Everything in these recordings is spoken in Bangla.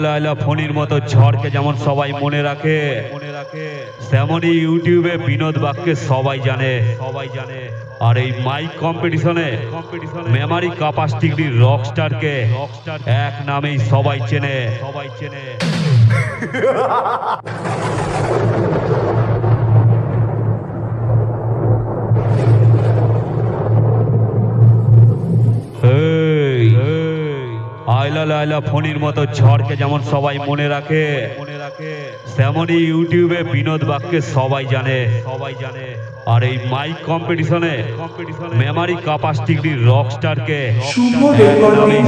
লাইলা ফণির মতো ঝড়কে যেমন সবাই মনে রাখে, তেমনই ইউটিউবে বিনোদ বাগকে সবাই জানে। আর এই মাইক কম্পিটিশনে মেমারি ক্যাপাসিটি রকস্টারকে এক নামেই সবাই চেনে। আইলা লাইলা ফণির মতো ঝড়কে যেমন সবাই মনে রাখে, তেমনই ইউটিউবে বিনোদ বাগকে সবাই জানে। আর এই মাইক কম্পিটিশনে মেমারি ক্যাপাসিটি রকস্টারকে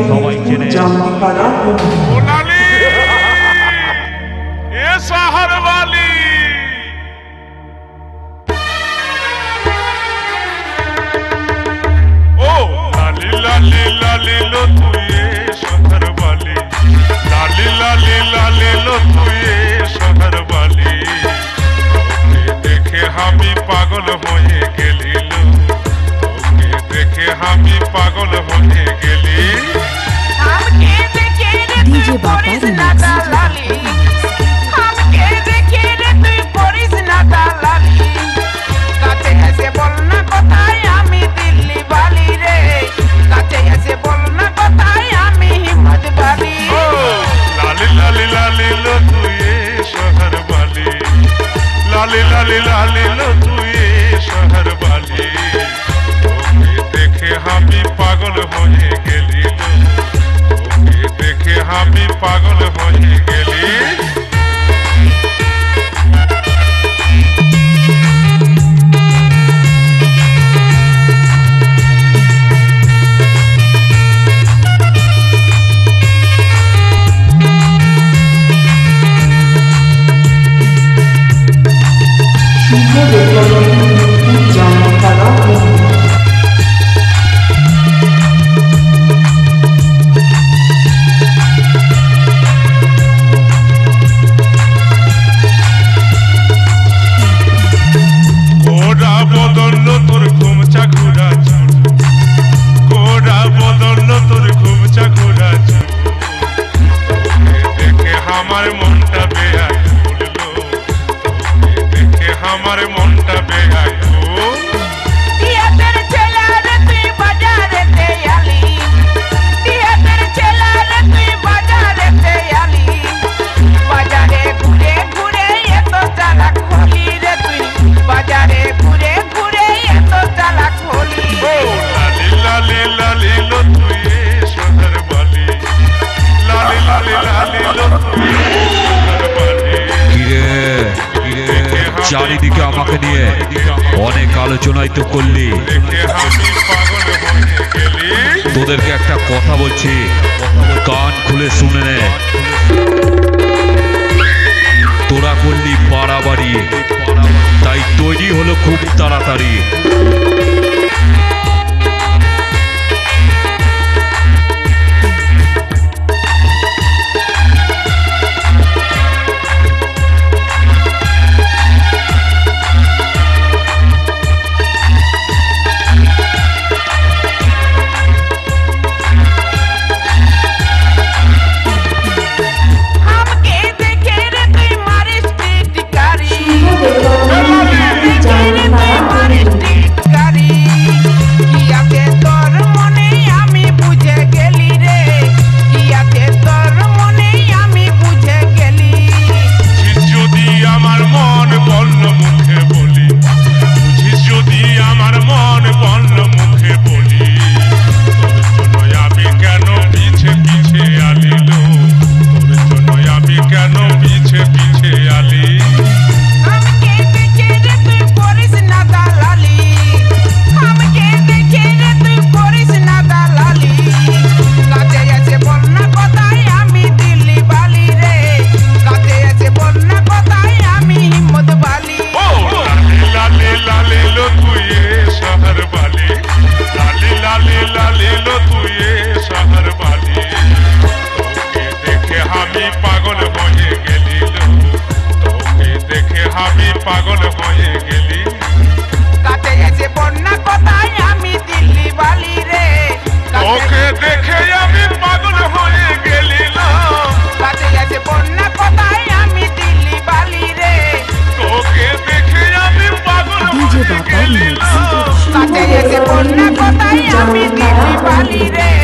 সবাই চেনে। পাগল হয়ে গেলি, তোকে দেখে আমি পাগল হয়ে গেলি। ডিজে বাপার লালি, আমাকে দেখে রে তুই করিস না দালালি। কাছে এসে বল না কোথায় আমি দিল্লি বালি রে, কাছে এসে বল না কোথায় আমি হিম্মত বালি। লালি লালি লালি লো তুই শহর বালি, লালি লালি লালি লো তুই শহর বালি। তোকে দেখে আমি পাগল হয়ে গেলি, তোকে দেখে আমি পাগল হয়ে গেলি। আমার মনটা বেয়াকুল লো, তোকে দেখে আমার মনটা বেয়াকুল। টিয়াদের ছেলারে তুই বাজারেতে আলি, টিয়াদের ছেলারে তুই বাজারেতে আলি। বাজারে ঘুরে ঘুরে এত চালাক হলি রে তুই, বাজারে ঘুরে ঘুরে এত চালাক হলি। লালি লালি লালি লো তুই শহর বালি, লালি লালি লালি লো তুই শহর বালি। চারিদিকে আমাকে নিয়ে অনেক আলোচনাই তো করলি, তোদেরকে একটা কথা বলছি, কান খুলে শুনে নে। তোরা করলি বাড়াবাড়ি, তাই তৈরি হলো খুব তাড়াতাড়ি। দেখে আমি পাগল হয়ে গেলি। কাছে এসে বল না কোথায় আমি দিল্লি বালি রে